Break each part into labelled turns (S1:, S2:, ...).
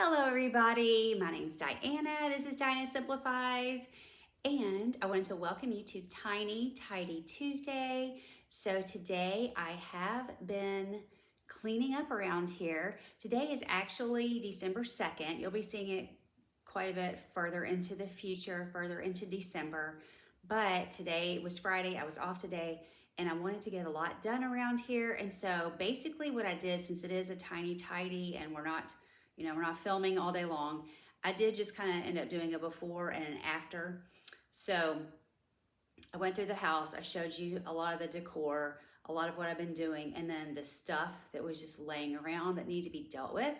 S1: Hello everybody, my name is Diana, this is Diana Simplifies, and I wanted to welcome you to Tiny Tidy Tuesday. So today I have been cleaning up around here. Today is actually December 2nd. You'll be seeing it quite a bit further into the future, further into December. But today was Friday, I was off today, and I wanted to get a lot done around here. And so basically what I did, since it is a tiny tidy and we're not filming all day long, I did just kind of end up doing a before and an after. So I went through the house, I showed you a lot of the decor, a lot of what I've been doing, and then the stuff that was just laying around that needed to be dealt with.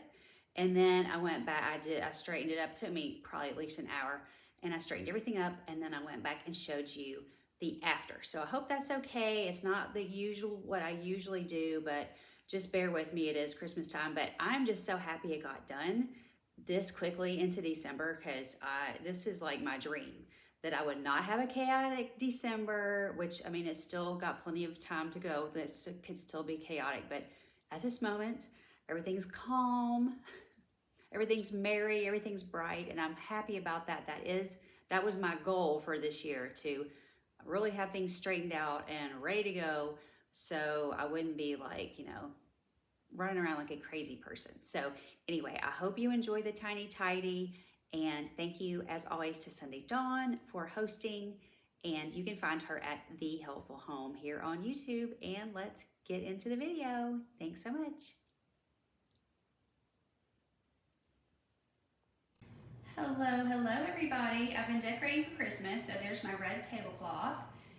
S1: And then I went back, I straightened it up. It took me probably at least an hour, and I straightened everything up, and then I went back and showed you the after. So I hope that's okay. It's not the usual, what I usually do, but just bear with me. It is Christmas time, but I'm just so happy it got done this quickly into December, because this is like my dream, that I would not have a chaotic December, which, I mean, it's still got plenty of time to go, that it could still be chaotic, but at this moment, everything's calm, everything's merry, everything's bright, and I'm happy about that. That was my goal for this year, to really have things straightened out and ready to go, so I wouldn't be like, running around like a crazy person. So anyway, I hope you enjoy the tiny tidy, and thank you as always to Sunday Dawn for hosting, and you can find her at The Helpful Home here on YouTube. And let's get into the video. Thanks so much. Hello everybody. I've been decorating for Christmas, so there's my red tablecloth.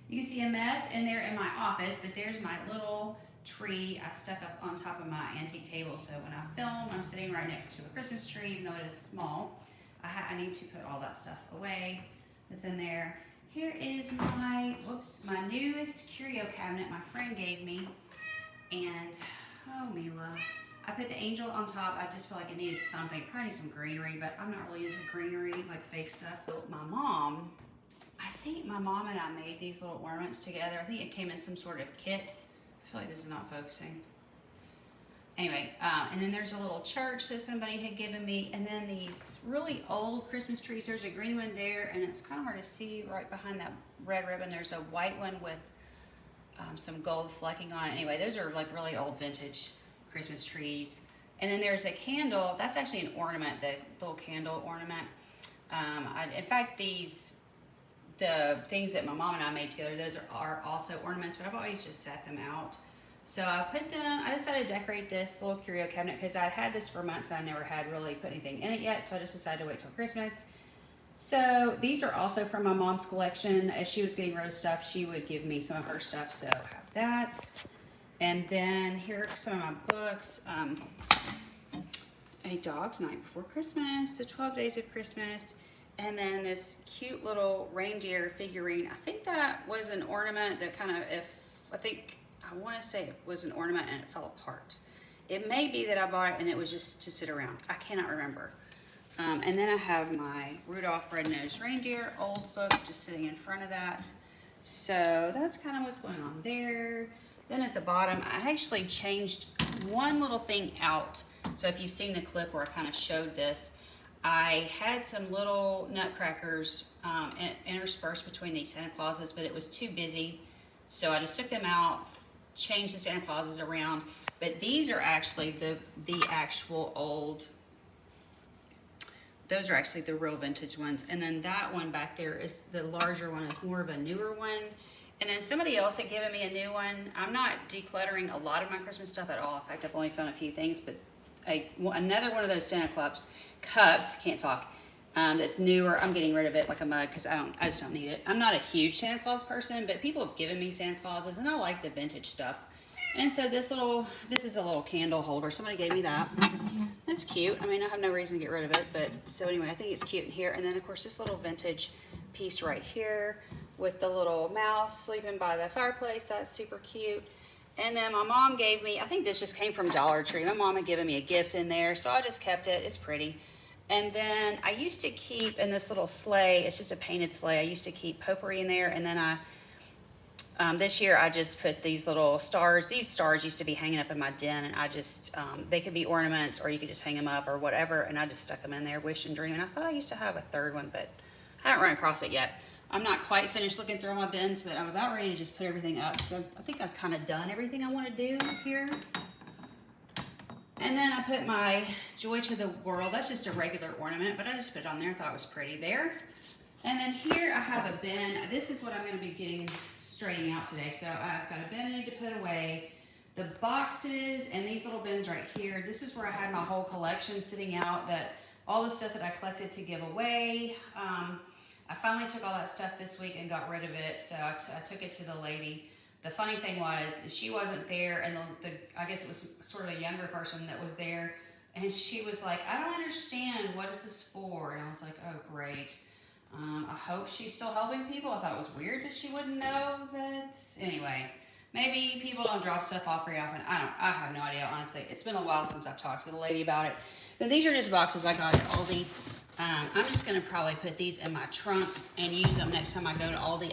S1: You can see a mess in there in my office, but there's my little tree I stuck up on top of my antique table, so when I film, I'm sitting right next to a Christmas tree, even though it is small. I need to put all that stuff away that's in there. Here is my newest curio cabinet my friend gave me, and oh Mila, I put the angel on top. I just feel like it needed something. It probably needs some greenery, but I'm not really into greenery, like fake stuff. But I think my mom and I made these little ornaments together. I think it came in some sort of kit. I feel like this is not focusing. Anyway, and then there's a little church that somebody had given me, and then these really old Christmas trees. There's a green one there, and it's kind of hard to see right behind that red ribbon. There's a white one with some gold flecking on it. Anyway, those are like really old vintage Christmas trees. And then there's a candle. That's actually an ornament, the little candle ornament. In fact, the things that my mom and I made together, those are also ornaments, but I've always just set them out. So I decided to decorate this little curio cabinet because I'd had this for months and I never had really put anything in it yet, so I just decided to wait till Christmas. So these are also from my mom's collection. As she was getting rid of stuff, she would give me some of her stuff, so I have that. And then here are some of my books. A Dog's Night Before Christmas, The 12 Days of Christmas, and then this cute little reindeer figurine. I think that was an ornament that I want to say it was an ornament and it fell apart. It may be that I bought it and it was just to sit around. I cannot remember. And then I have my Rudolph Red-Nosed Reindeer old book just sitting in front of that. So that's kind of what's going on there. Then at the bottom, I actually changed one little thing out. So if you've seen the clip where I kind of showed this, I had some little nutcrackers interspersed between these Santa Clauses, but it was too busy. So I just took them out, changed the Santa Clauses around. But these are actually the actual old, those are actually the real vintage ones. And then that one back there is the larger one, is more of a newer one. And then somebody else had given me a new one. I'm not decluttering a lot of my Christmas stuff at all. In fact, I've only found a few things, but another one of those Santa Claus cups, can't talk, that's newer. I'm getting rid of it like a mug because I just don't need it. I'm not a huge Santa Claus person, but people have given me Santa Clauses and I like the vintage stuff. And so this is a little candle holder. Somebody gave me that. That's cute. I mean, I have no reason to get rid of it, but so anyway, I think it's cute in here. And then of course this little vintage piece right here with the little mouse sleeping by the fireplace. That's super cute. And then my mom gave me, I think this just came from Dollar Tree. My mom had given me a gift in there, so I just kept it. It's pretty. And then I used to keep in this little sleigh, it's just a painted sleigh, I used to keep potpourri in there, and then This year I just put these little stars. These stars used to be hanging up in my den, and I just, they could be ornaments or you could just hang them up or whatever, and I just stuck them in there, wish and dream. And I thought I used to have a third one, but I haven't run across it yet. I'm not quite finished looking through all my bins, but I'm about ready to just put everything up. So I think I've kind of done everything I want to do here. And then I put my Joy to the World. That's just a regular ornament, but I just put it on there. I thought it was pretty there. And then here I have a bin. This is what I'm going to be getting straightening out today. So I've got a bin I need to put away. The boxes and these little bins right here. This is where I had my whole collection sitting out, that all the stuff that I collected to give away. I finally took all that stuff this week and got rid of it. So I took it to the lady. The funny thing was, she wasn't there, and I guess it was sort of a younger person that was there, and she was like, I don't understand, what is this for? And I was like, oh great. I hope she's still helping people. I thought it was weird that she wouldn't know that. Anyway, maybe people don't drop stuff off very often. I have no idea, honestly. It's been a while since I've talked to the lady about it. Then these are just boxes I got at Aldi. I'm just gonna probably put these in my trunk and use them next time I go to Aldi.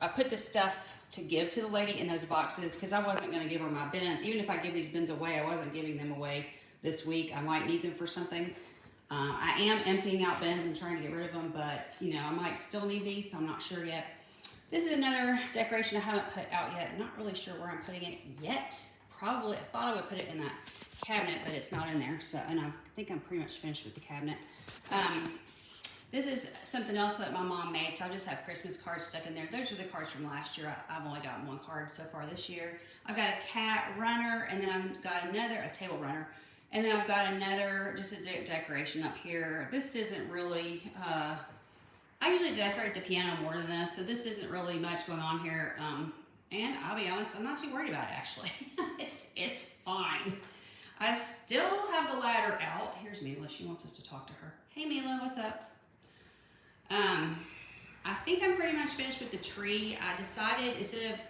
S1: I put this stuff to give to the lady in those boxes because I wasn't gonna give her my bins. Even if I give these bins away, I wasn't giving them away this week. I might need them for something. I am emptying out bins and trying to get rid of them, but you know, I might still need these, so I'm not sure yet. This is another decoration I haven't put out yet. I'm not really sure where I'm putting it yet. Probably, I thought I would put it in that cabinet, but it's not in there. So, and I think I'm pretty much finished with the cabinet. This is something else that my mom made, so I just have Christmas cards stuck in there. Those are the cards from last year. I've only gotten one card so far this year. I've got a cat runner, and then I've got a table runner. And then I've got another, just a decoration up here. This isn't really, I usually decorate the piano more than this, so this isn't really much going on here. And I'll be honest, I'm not too worried about it, actually. It's fine. I still have the ladder out. Here's Mila, she wants us to talk to her. Hey Mila, what's up? I think I'm pretty much finished with the tree. I decided instead of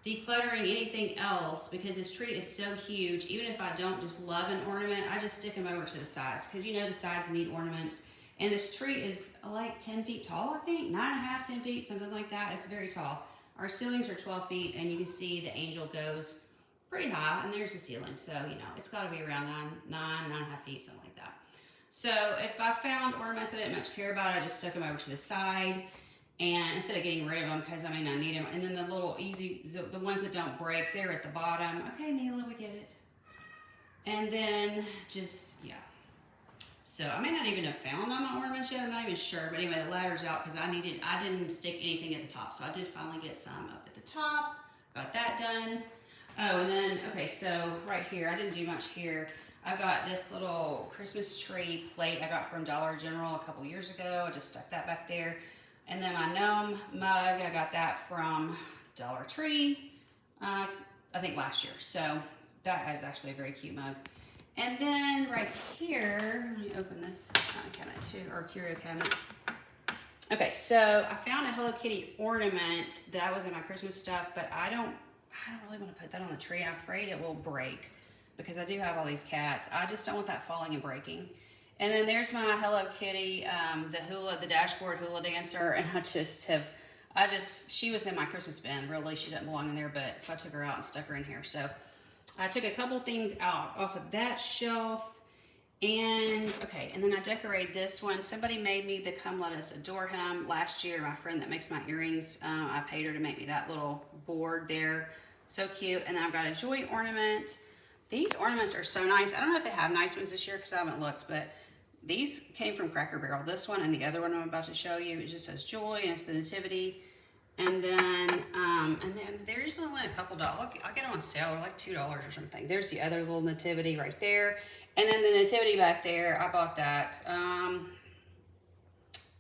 S1: decluttering anything else, because this tree is so huge, even if I don't just love an ornament, I just stick them over to the sides, because you know the sides need ornaments. And this tree is like 10 feet tall, I think, 9.5, 10 feet, something like that. It's very tall. Our ceilings are 12 feet, and you can see the angel goes pretty high, and there's the ceiling. So, you know, it's got to be around 9.5 feet, something like that. So if I found ornaments I didn't much care about, I just stuck them over to the side. And instead of getting rid of them, because I may not need them. And then the little the ones that don't break, they're at the bottom. Okay, Mila, we get it. And then just, yeah. So I may not even have found all my ornaments yet. I'm not even sure. But anyway, the ladder's out because I didn't stick anything at the top. So I did finally get some up at the top. Got that done. Oh, and then, okay, so right here, I didn't do much here. I've got this little Christmas tree plate I got from Dollar General a couple years ago. I just stuck that back there. And then my gnome mug, I got that from Dollar Tree, I think last year. So that is actually a very cute mug. And then right here, let me open this china cabinet too, or curio cabinet. Okay, so I found a Hello Kitty ornament that was in my Christmas stuff, but I don't really want to put that on the tree. I'm afraid it will break because I do have all these cats. I just don't want that falling and breaking. And then there's my Hello Kitty, the dashboard hula dancer, and she was in my Christmas bin. Really, she doesn't belong in there, but so I took her out and stuck her in here. So I took a couple things out off of that shelf, and then I decorated this one. Somebody made me the Come Let Us Adore Him last year. My friend that makes my earrings, I paid her to make me that little board there. So cute. And then I've got a joy ornament. These ornaments are so nice. I don't know if they have nice ones this year because I haven't looked, but these came from Cracker Barrel. This one and the other one I'm about to show you, it just says joy and it's the nativity. And then there's only a couple dollars. I'll get them on sale. They're like $2 or something. There's the other little nativity right there. And then the nativity back there, I bought that.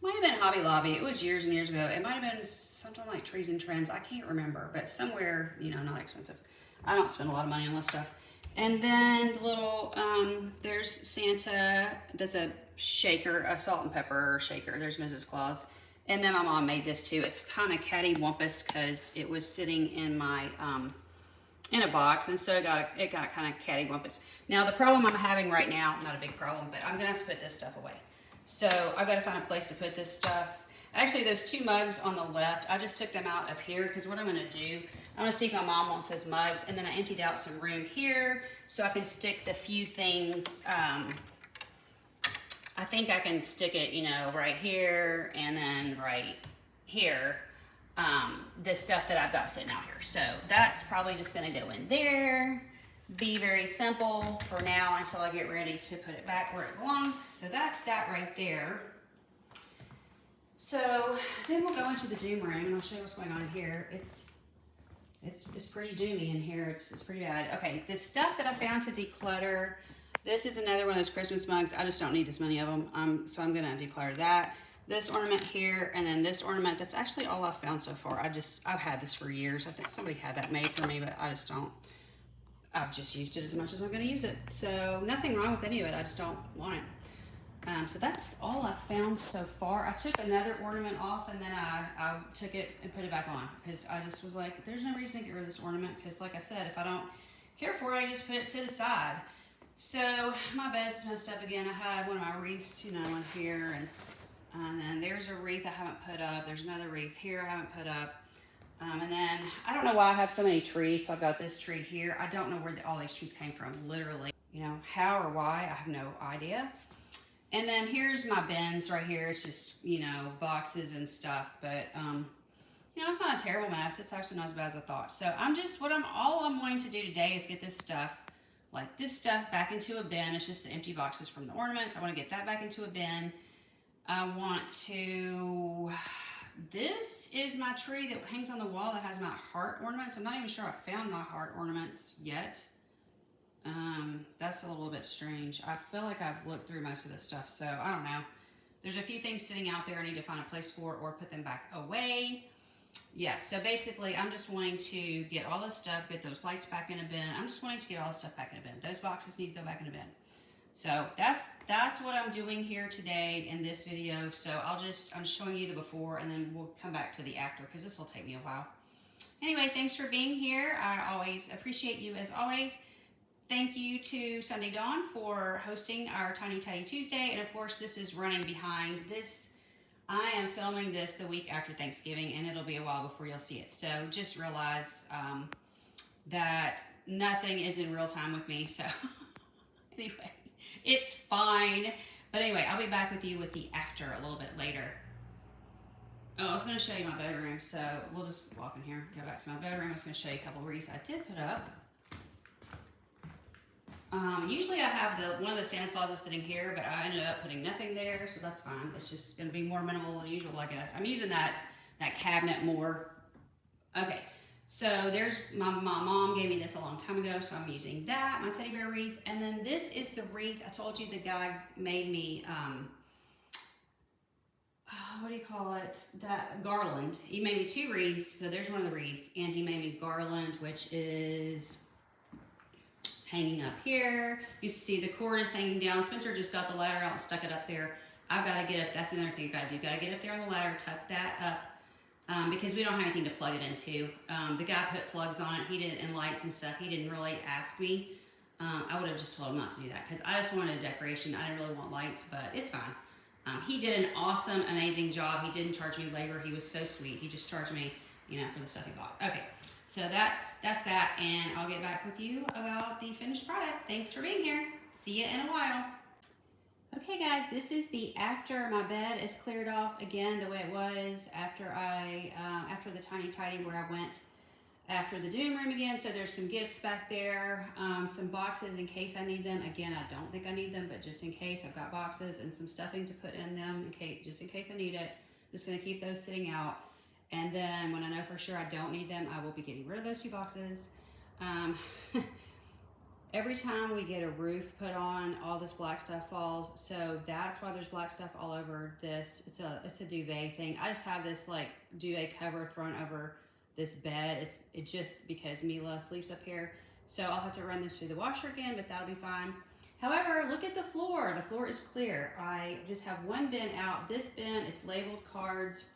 S1: Might have been Hobby Lobby. It was years and years ago. It might have been something like Trees and Trends. I can't remember, but somewhere, you know, not expensive. I don't spend a lot of money on this stuff. And then the little, there's Santa. That's a shaker, a salt and pepper shaker. There's Mrs. Claus. And then my mom made this too. It's kind of cattywampus because it was sitting in my, in a box. And so it got kind of cattywampus. Now the problem I'm having right now, not a big problem, but I'm gonna have to put this stuff away. So I've got to find a place to put this stuff. Actually, those 2 mugs on the left, I just took them out of here because what I'm going to do, I'm going to see if my mom wants those mugs, and then I emptied out some room here so I can stick the few things. I think I can stick it, you know, right here and then right here. The stuff that I've got sitting out here. So that's probably just going to go in there. Be very simple for now until I get ready to put it back where it belongs. So that's that right there. So then we'll go into the doom room and I'll show you what's going on here. It's pretty doomy in here. It's pretty bad. Okay, the stuff that I found to declutter. This is another one of those Christmas mugs. I just don't need this many of them. So I'm gonna declutter that. This ornament here, and then this ornament. That's actually all I've found so far. I've had this for years. I think somebody had that made for me, but I just don't. I've just used it as much as I'm gonna use it. So nothing wrong with any of it. I just don't want it. So that's all I've found so far. I took another ornament off and then I took it and put it back on because I just was like, there's no reason to get rid of this ornament because like I said, if I don't care for it, I just put it to the side. So my bed's messed up again. I had one of my wreaths, you know, in here and then there's a wreath I haven't put up. There's another wreath here I haven't put up. And then I don't know why I have so many trees. So I've got this tree here. I don't know where all these trees came from, literally. You know, how or why, I have no idea. And then here's my bins right here. It's just, you know, boxes and stuff. But, you know, it's not a terrible mess. It's actually not as bad as I thought. So all I'm wanting to do today is get this stuff, like this stuff, back into a bin. It's just the empty boxes from the ornaments. I want to get that back into a bin. I want to, this is my tree that hangs on the wall that has my heart ornaments. I'm not even sure I found my heart ornaments yet. That's a little bit strange. I feel like I've looked through most of this stuff, so I don't know. There's a few things sitting out there I need to find a place for or put them back away. Yeah, so basically I'm just wanting to get all this stuff, get those lights back in a bin. I'm just wanting to get all this stuff back in a bin. Those boxes need to go back in a bin. So that's what I'm doing here today in this video. So I'm showing you the before and then we'll come back to the after because this will take me a while. Anyway, thanks for being here. I always appreciate you as always. Thank you to Sunday Dawn for hosting our Tiny Tidy Tuesday. And of course, this is running behind this. I am filming this the week after Thanksgiving and it'll be a while before you'll see it. So just realize that nothing is in real time with me. So anyway, it's fine. But anyway, I'll be back with you with the after a little bit later. Oh, I was going to show you my bedroom. So we'll just walk in here, go back to my bedroom. I was going to show you a couple of wreaths I did put up. Usually I have one of the Santa Clauses sitting here, but I ended up putting nothing there, so that's fine. It's just going to be more minimal than usual, I guess. I'm using that cabinet more. Okay, so there's my mom gave me this a long time ago, so I'm using that, my teddy bear wreath. And then this is the wreath. I told you the guy made me, what do you call it? That garland. He made me 2 wreaths, so there's one of the wreaths, and he made me garland, which is hanging up here. You see the cord is hanging down. Spencer just got the ladder out and stuck it up there. I've got to get up. That's another thing you got to do. Got to get up there on the ladder, tuck that up, because we don't have anything to plug it into. The guy put plugs on it. He did it in lights and stuff. He didn't really ask me. I would have just told him not to do that because I just wanted a decoration. I didn't really want lights, but it's fine. He did an awesome, amazing job. He didn't charge me labor. He was so sweet. He just charged me, you know, for the stuff he bought. Okay. So that's that, and I'll get back with you about the finished product. Thanks for being here. See you in a while. Okay guys, this is the after my bed is cleared off again the way it was after after the Tiny Tidy where I went after the doom room again. So there's some gifts back there, some boxes in case I need them. Again, I don't think I need them, but just in case, I've got boxes and some stuffing to put in them just in case I need it. Just gonna keep those sitting out. And then when I know for sure I don't need them, I will be getting rid of those 2 boxes. Every time we get a roof put on, all this black stuff falls. So that's why there's black stuff all over this. It's a duvet thing. I just have this like duvet cover thrown over this bed. It's just because Mila sleeps up here. So I'll have to run this through the washer again, but that'll be fine. However, look at the floor. The floor is clear. I just have one bin out. This bin, it's labeled cards.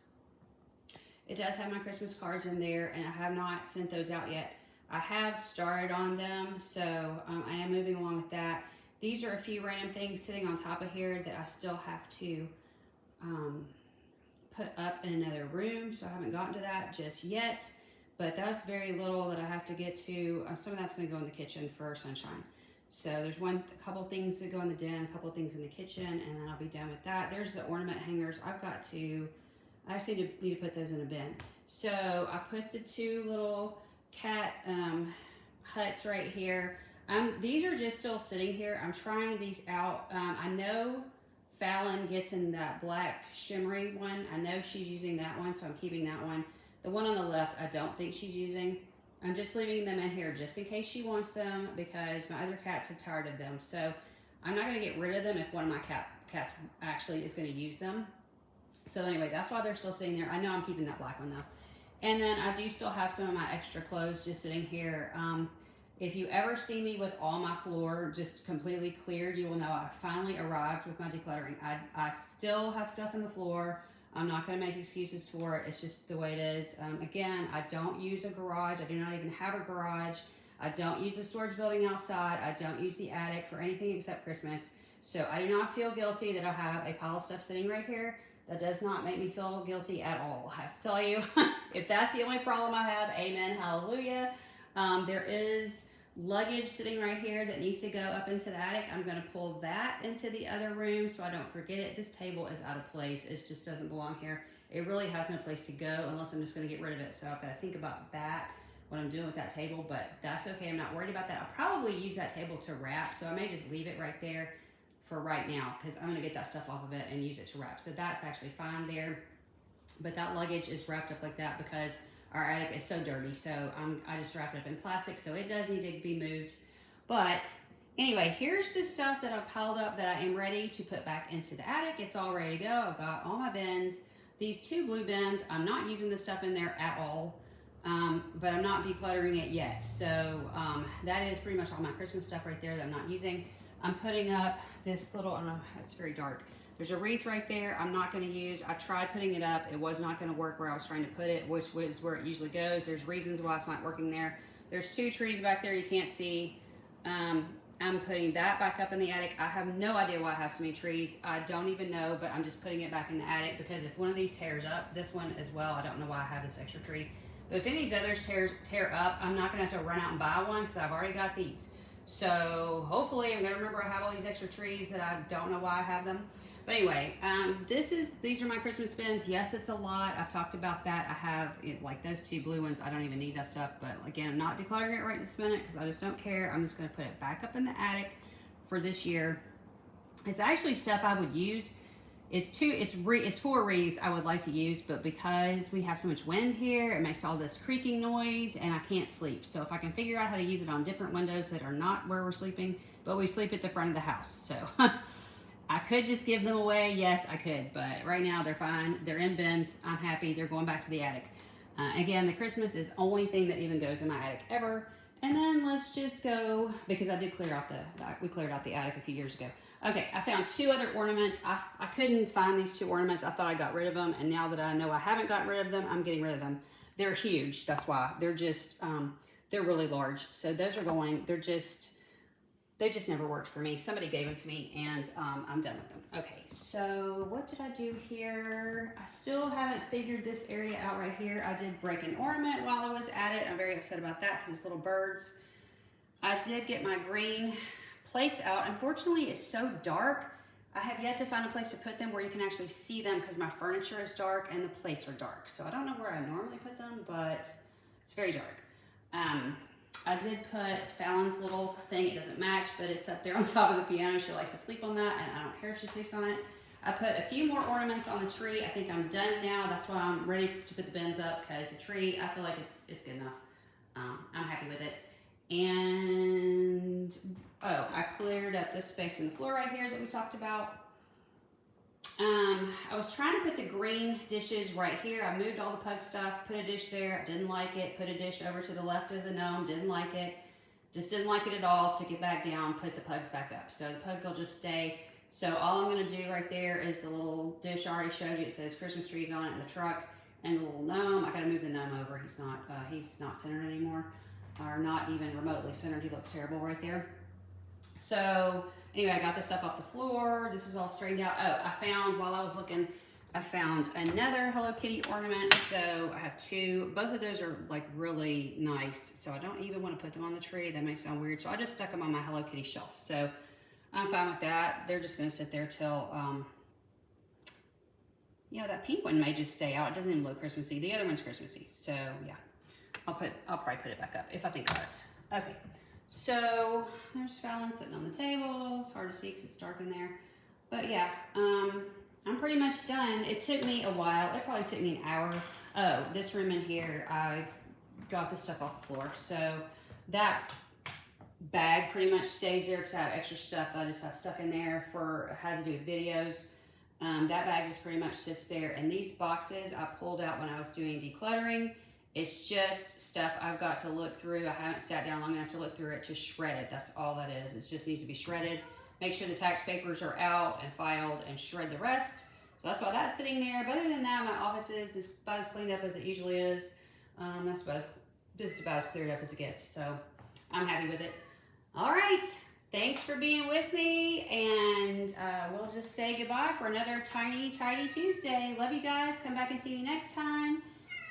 S1: It does have my Christmas cards in there, and I have not sent those out yet. I have started on them, so I am moving along with that. These are a few random things sitting on top of here that I still have to
S2: put up in another room, so I haven't gotten to that just yet. But that's very little that I have to get to. Some of that's going to go in the kitchen for sunshine. So there's a couple things that go in the den, a couple things in the kitchen, and then I'll be done with that. There's the ornament hangers. I actually need to put those in a bin. So I put the two little cat huts right here. These are just still sitting here. I'm trying these out. I know Fallon gets in that black shimmery one. I know she's using that one, so I'm keeping that one. The one on the left, I don't think she's using. I'm just leaving them in here just in case she wants them because my other cats are tired of them. So I'm not gonna get rid of them if one of my cats actually is gonna use them. So anyway, that's why they're still sitting there. I know I'm keeping that black one though. And then I do still have some of my extra clothes just sitting here. If you ever see me with all my floor just completely cleared, you will know I finally arrived with my decluttering. I still have stuff in the floor. I'm not going to make excuses for it. It's just the way it is. Again, I don't use a garage. I do not even have a garage. I don't use a storage building outside. I don't use the attic for anything except Christmas. So I do not feel guilty that I have a pile of stuff sitting right here. That does not make me feel guilty at all. I have to tell you, if that's the only problem I have, amen, hallelujah. There is luggage sitting right here that needs to go up into the attic. I'm going to pull that into the other room so I don't forget it. This table is out of place. It just doesn't belong here. It really has no place to go unless I'm just going to get rid of it. So I've got to think about that, what I'm doing with that table, but that's okay. I'm not worried about that. I'll probably use that table to wrap, so I may just leave it right there for right now because I'm going to get that stuff off of it and use it to wrap. So that's actually fine there. But that luggage is wrapped up like that because our attic is so dirty. So I just wrapped it up in plastic. So it does need to be moved. But anyway, here's the stuff that I've piled up that I am ready to put back into the attic. It's all ready to go. I've got all my bins. These two blue bins, I'm not using the stuff in there at all. But I'm not decluttering it yet. So that is pretty much all my Christmas stuff right there that I'm not using. I'm putting up this little, I don't know, it's very dark. There's a wreath right there I'm not going to use. I tried putting it up. It was not going to work where I was trying to put it, which was where it usually goes. There's reasons why it's not working there. There's two trees back there you can't see. I'm putting that back up in the attic. I have no idea why I have so many trees. I don't even know, but I'm just putting it back in the attic because if one of these tears up, this one as well, I don't know why I have this extra tree. But if any of these others tear up, I'm not going to have to run out and buy one because I've already got these. So hopefully I'm going to remember I have all these extra trees that I don't know why I have them. But anyway, these are my Christmas bins. Yes, it's a lot. I've talked about that. I have like those two blue ones. I don't even need that stuff. But again, I'm not decluttering it right this minute because I just don't care. I'm just going to put it back up in the attic for this year. It's actually stuff I would use. It's four wreaths I would like to use, but because we have so much wind here, it makes all this creaking noise and I can't sleep. So if I can figure out how to use it on different windows that are not where we're sleeping, but we sleep at the front of the house. So I could just give them away. Yes, I could, but right now they're fine. They're in bins. I'm happy. They're going back to the attic. Again, the Christmas is the only thing that even goes in my attic ever. And then let's just go, because I did clear out we cleared out the attic a few years ago. Okay, I found two other ornaments. I couldn't find these two ornaments. I thought I got rid of them, and now that I know I haven't gotten rid of them, I'm getting rid of them. They're huge, that's why. They're just, they're really large. So those are going, they just never worked for me. Somebody gave them to me, and I'm done with them. Okay, so what did I do here? I still haven't figured this area out right here. I did break an ornament while I was at it. I'm very upset about that because it's little birds. I did get my green plates out. Unfortunately, it's so dark. I have yet to find a place to put them where you can actually see them because my furniture is dark and the plates are dark. So I don't know where I normally put them, but it's very dark. I did put Fallon's little thing. It doesn't match, but it's up there on top of the piano. She likes to sleep on that, and I don't care if she sleeps on it. I put a few more ornaments on the tree. I think I'm done now. That's why I'm ready to put the bins up, because the tree, I feel like it's good enough. I'm happy with it. And, I cleared up this space in the floor right here that we talked about. I was trying to put the green dishes right here. I moved all the pug stuff, put a dish there, didn't like it, put a dish over to the left of the gnome, didn't like it, just didn't like it at all, took it back down, put the pugs back up. So the pugs will just stay. So all I'm gonna do right there is the little dish I already showed you. It says Christmas trees on it in the truck, and the little gnome. I gotta move the gnome over. He's not centered anymore, or not even remotely centered. He looks terrible right there. So anyway, I got this stuff off the floor. This is all straightened out. Oh, I found while I was looking, I found another Hello Kitty ornament, so I have two. Both of those are like really nice, so I don't even want to put them on the tree. That may sound weird, so I just stuck them on my Hello Kitty shelf. So I'm fine with that. They're just going to sit there till, yeah, that pink one may just stay out. It doesn't even look Christmassy. The other one's Christmassy, so yeah. I'll probably put it back up if I think about it. Okay, so there's Fallon sitting on the table. It's hard to see because it's dark in there, but yeah, I'm pretty much done. It took me a while. It probably took me an hour. Oh, this room in here, I got the stuff off the floor. So that bag pretty much stays there because I have extra stuff I just have stuck in there has to do with videos. That bag just pretty much sits there. And these boxes I pulled out when I was doing decluttering. It's just stuff I've got to look through. I haven't sat down long enough to look through it to shred it. That's all that is. It just needs to be shredded. Make sure the tax papers are out and filed and shred the rest. So that's why that's sitting there. But other than that, my office is about as cleaned up as it usually is. This is about as cleared up as it gets. So I'm happy with it. All right. Thanks for being with me. And we'll just say goodbye for another Tiny Tidy Tuesday. Love you guys. Come back and see me next time.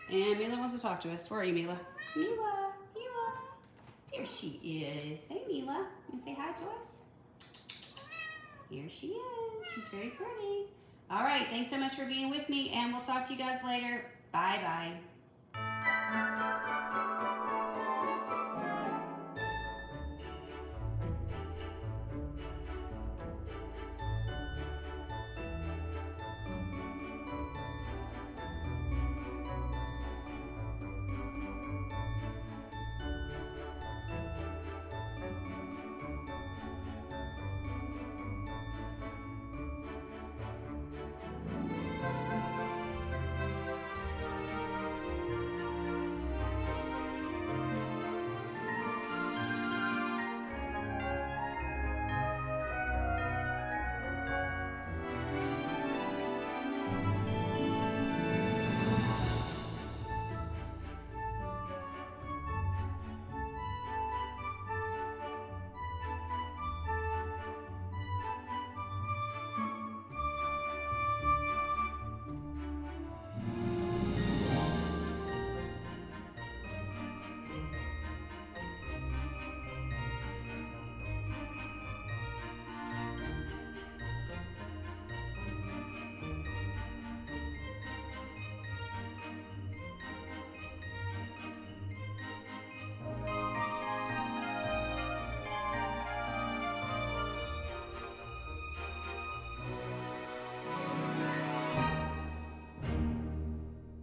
S2: And Mila wants to talk to us. Where are you, Mila? Mila. There she is. Hey, Mila. You want to say hi to us? Here she is. She's very pretty. All right. Thanks so much for being with me, and we'll talk to you guys later. Bye-bye.